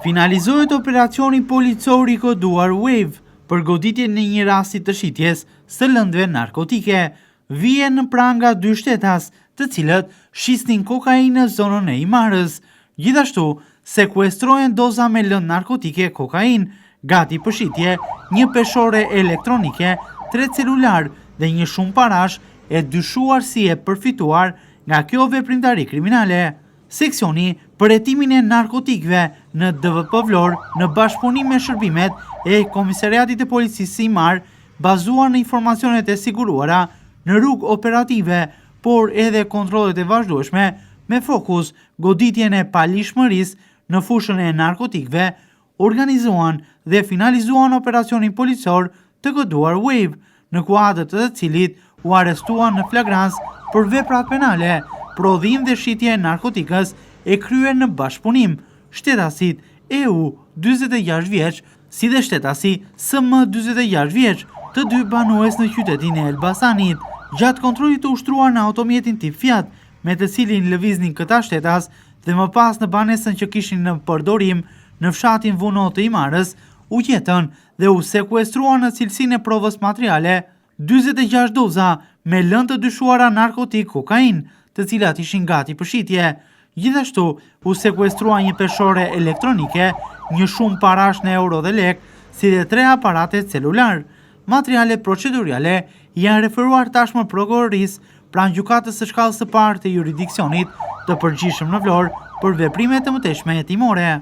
Finalizohet operacioni policor i koduar Wave për goditjen në një rasti të shitjes së lëndëve narkotike. Vjen në pranga 2 shtetas, të cilët shisnin kokainë në zonën e Imarës. Gjithashtu, sekuestrohen doza me lëndë narkotike kokainë, gati për shitje, një peshore elektronike, 3 celular dhe një shumë parash e dyshuar si e përfituar nga kjo veprimtari kriminale. Seksioni për hetimin e narkotikëve në DVP Vlorë në bashkëpunim me shërbimet e Komisariatit e Policisë Imar, bazuar në informacionet e siguruara në rrugë operative, por edhe kontrollet e vazhdueshme me fokus goditjen e palishmërisë në fushën e narkotikëve, organizuan dhe finalizuan operacionin policor të koduar Wave, në kuadër të cilit u arrestuan në flagrancë për veprat penale, prodhim dhe shitje e narkotikës e kryer në bashkëpunim shtetasit EU 46 vjeç, si dhe shtetasi SM 46 vjeç, të 2 banues në qytetin e Elbasanit. Gjatë kontrollit të ushtruar në automjetin tip Fiat, me të cilin lëviznin këta shtetas dhe më pas në banesën që kishin në përdorim në fshatin Vunot të Imarës, u gjetën dhe u sekuestruan në cilësinë e provës materiale 46 doza me lëndë të dyshuara narkotik kokain, të cilat ishin gati për shitje. Gjithashtu, u sekuestrua një peshore elektronike, një shumë parash në euro dhe lek, si dhe 3 aparate celular. Materialet procedurale janë referuar tashmë prokurorisë pranë gjykatës së shkallës së parë të jurisdiksionit të përgjithshëm në Vlorë për veprimet e mëtejshme hetimore.